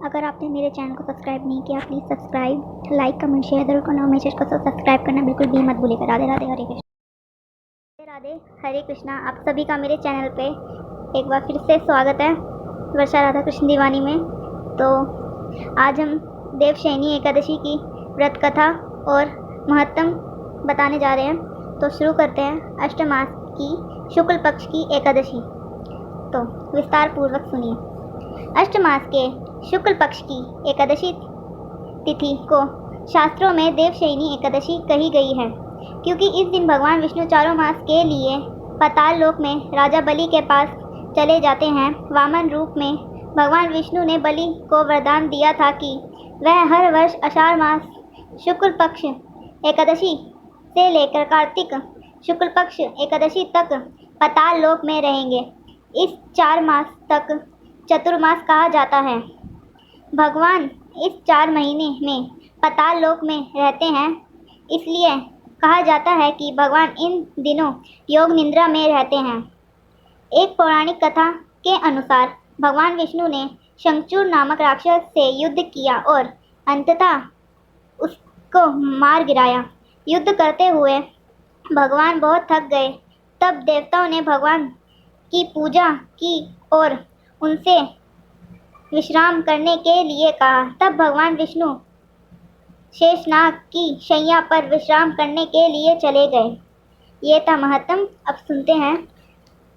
अगर आपने मेरे चैनल को सब्सक्राइब नहीं किया please subscribe, like, comment, share ज़रूर करना और मैसेज को सब्सक्राइब करना बिल्कुल भी मत भूलिएगा। राधे राधे, हरे कृष्णा। राधे हरे कृष्णा। आप सभी का मेरे चैनल पे एक बार फिर से स्वागत है वर्षा राधा कृष्ण दीवानी में। तो आज हम देवशयनी एकादशी की व्रत कथा और महत्तम बताने जा रहे हैं। तो शुरू करते हैं अष्ट मास की शुक्ल पक्ष की एकादशी। तो विस्तार पूर्वक सुनिए। अष्ट मास के शुक्ल पक्ष की एकादशी तिथि को शास्त्रों में देवशयनी एकादशी कही गई है, क्योंकि इस दिन भगवान विष्णु चारों मास के लिए पाताल लोक में राजा बलि के पास चले जाते हैं। वामन रूप में भगवान विष्णु ने बलि को वरदान दिया था कि वह हर वर्ष आषाढ़ मास शुक्ल पक्ष एकादशी से लेकर कार्तिक शुक्ल पक्ष एकादशी तक पाताल लोक में रहेंगे। इस 4 मास तक चतुर्मास कहा जाता है। भगवान इस 4 महीने में पाताल लोक में रहते हैं, इसलिए कहा जाता है कि भगवान इन दिनों योग निद्रा में रहते हैं। एक पौराणिक कथा के अनुसार भगवान विष्णु ने शंखचूड़ नामक राक्षस से युद्ध किया और अंततः उसको मार गिराया। युद्ध करते हुए भगवान बहुत थक गए। तब देवताओं ने भगवान की पूजा की और उनसे विश्राम करने के लिए कहा। तब भगवान विष्णु शेषनाग की शैया पर विश्राम करने के लिए चले गए। ये था महत्तम। अब सुनते हैं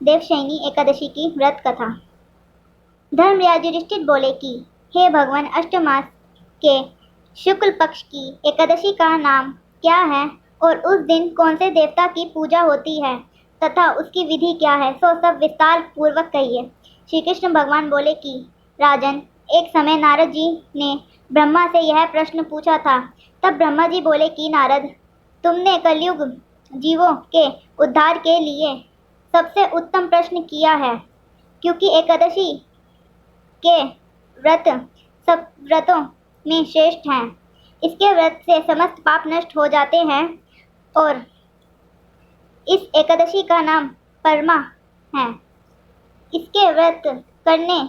देवशयनी एकादशी की व्रत कथा। धर्मराज युधिष्ठिर बोले कि हे भगवान, अष्ट मास के शुक्ल पक्ष की एकादशी का नाम क्या है और उस दिन कौन से देवता की पूजा होती है तथा उसकी विधि क्या है, सो सब विस्तार पूर्वक कहिए। श्री कृष्ण भगवान बोले कि राजन, एक समय नारद जी ने ब्रह्मा से यह प्रश्न पूछा था। तब ब्रह्मा जी बोले कि नारद, तुमने कलयुग जीवों के उद्धार के लिए सबसे उत्तम प्रश्न किया है, क्योंकि एकादशी के व्रत सब व्रतों में श्रेष्ठ हैं। इसके व्रत से समस्त पाप नष्ट हो जाते हैं और इस एकादशी का नाम परमा है। इसके व्रत करने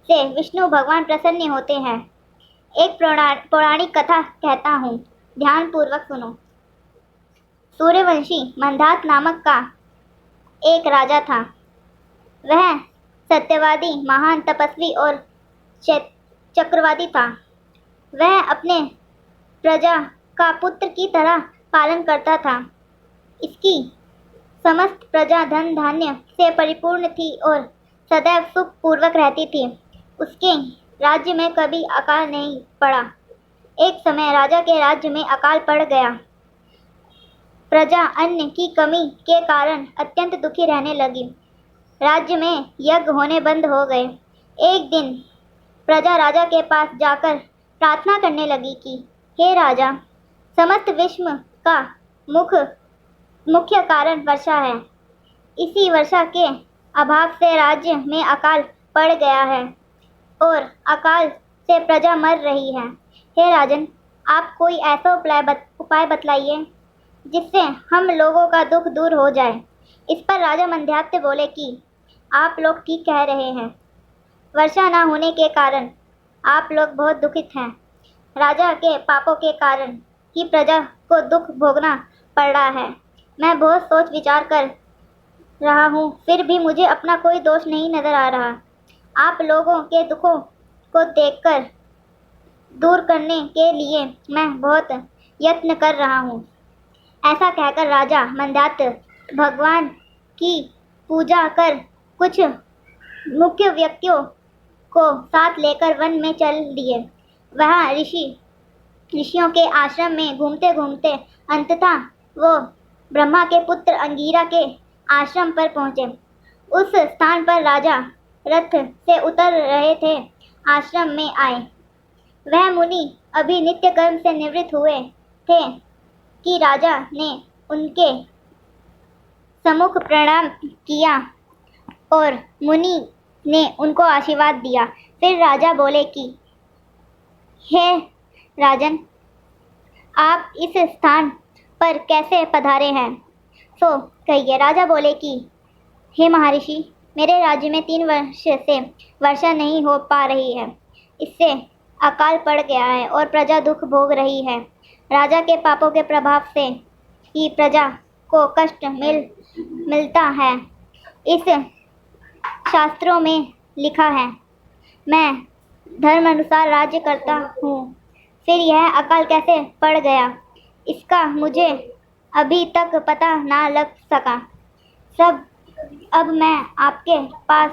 से विष्णु भगवान प्रसन्न होते हैं। एक पौराणिक कथा कहता हूँ, ध्यान पूर्वक सुनो। सूर्यवंशी मंधात नामक का एक राजा था। वह सत्यवादी, महान तपस्वी और चक्रवादी था। वह अपने प्रजा का पुत्र की तरह पालन करता था। इसकी समस्त प्रजा धन धान्य से परिपूर्ण थी और सदैव सुख पूर्वक रहती थी। उसके राज्य में कभी अकाल नहीं पड़ा। एक समय राजा के राज्य में अकाल पड़ गया। प्रजा अन्न की कमी के कारण अत्यंत दुखी रहने लगी। राज्य में यज्ञ होने बंद हो गए। एक दिन प्रजा राजा के पास जाकर प्रार्थना करने लगी कि हे राजा, समस्त विश्व का मुख्य कारण वर्षा है। इसी वर्षा के अभाव से राज्य में अकाल पड़ गया है और अकाल से प्रजा मर रही है। हे राजन, आप कोई ऐसा उपाय बतलाइए जिससे हम लोगों का दुख दूर हो जाए। इस पर राजा मंद्यात्य बोले कि आप लोग ठीक कह रहे हैं। वर्षा न होने के कारण आप लोग बहुत दुखित हैं। राजा के पापों के कारण ही प्रजा को दुख भोगना पड़ रहा है। मैं बहुत सोच विचार कर रहा हूँ, फिर भी मुझे अपना कोई दोष नहीं नजर आ रहा। आप लोगों के दुखों को देखकर दूर करने के लिए मैं बहुत यत्न कर रहा हूँ। ऐसा कहकर राजा मंदात भगवान की पूजा कर कुछ मुख्य व्यक्तियों को साथ लेकर वन में चल दिए। वहाँ ऋषियों के आश्रम में घूमते घूमते अंततः वो ब्रह्मा के पुत्र अंगिरा के आश्रम पर पहुँचे। उस स्थान पर राजा रथ से उतर रहे थे, आश्रम में आए। वह मुनि अभी नित्य कर्म से निवृत्त हुए थे कि राजा ने उनके सम्मुख प्रणाम किया और मुनि ने उनको आशीर्वाद दिया। फिर राजा बोले कि हे राजन, आप इस स्थान पर कैसे पधारे हैं, सो कहिए। राजा बोले कि हे महर्षि, मेरे राज्य में 3 वर्ष से वर्षा नहीं हो पा रही है। इससे अकाल पड़ गया है और प्रजा दुख भोग रही है। राजा के पापों के प्रभाव से ही प्रजा को कष्ट मिलता है। इस शास्त्रों में लिखा है, मैं धर्म अनुसार राज्य करता हूँ। फिर यह अकाल कैसे पड़ गया, इसका मुझे अभी तक पता ना लग सका। अब मैं आपके पास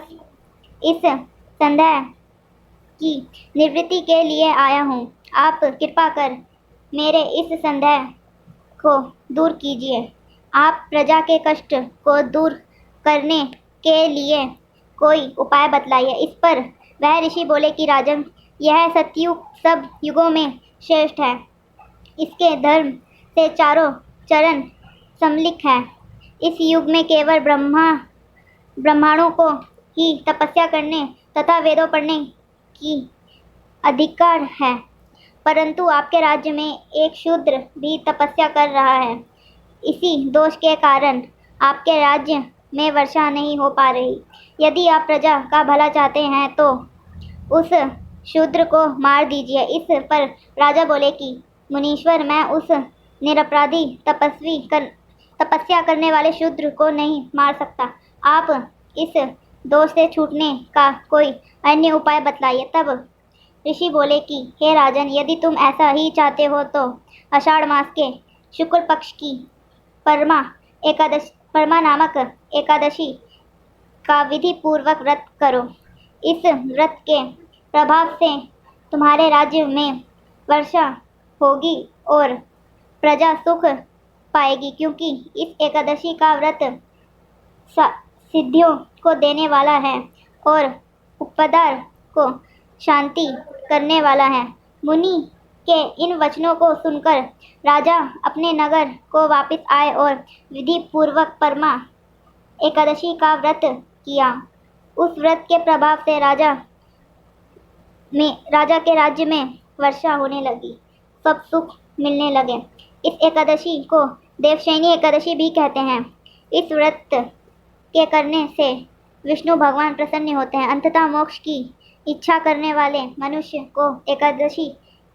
इस संदेह की निवृत्ति के लिए आया हूँ। आप कृपा कर मेरे इस संदेह को दूर कीजिए। आप प्रजा के कष्ट को दूर करने के लिए कोई उपाय बतलाइए। इस पर वह ऋषि बोले कि राजन, यह सतयुग सब युगों में श्रेष्ठ है। इसके धर्म से चारों चरण सम्मिलित है। इस युग में केवल ब्राह्मणों को ही तपस्या करने तथा वेदों पढ़ने की अधिकार है, परंतु आपके राज्य में एक शूद्र भी तपस्या कर रहा है। इसी दोष के कारण आपके राज्य में वर्षा नहीं हो पा रही। यदि आप प्रजा का भला चाहते हैं तो उस शूद्र को मार दीजिए। इस पर राजा बोले कि मुनीश्वर, मैं उस निरपराधी तपस्या करने वाले शूद्र को नहीं मार सकता। आप इस दोष से छूटने का कोई अन्य उपाय बतलाइए। तब ऋषि बोले कि हे राजन, यदि तुम ऐसा ही चाहते हो तो आषाढ़ मास के शुक्ल पक्ष की परमा नामक एकादशी का विधि पूर्वक व्रत करो। इस व्रत के प्रभाव से तुम्हारे राज्य में वर्षा होगी और प्रजा सुख पाएगी, क्योंकि इस एकादशी का व्रत सिद्धियों को देने वाला है और उपदार को शांति करने वाला है। मुनि के इन वचनों को सुनकर राजा अपने नगर को वापस आए और विधि पूर्वक परमा एकादशी का व्रत किया। उस व्रत के प्रभाव से राजा के राज्य में वर्षा होने लगी, सब सुख मिलने लगे। इस एकादशी को देवशयनी एकादशी भी कहते हैं। इस व्रत के करने से विष्णु भगवान प्रसन्न होते हैं। अंततः मोक्ष की इच्छा करने वाले मनुष्य को एकादशी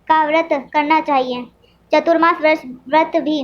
का व्रत करना चाहिए। चतुर्मास व्रत भी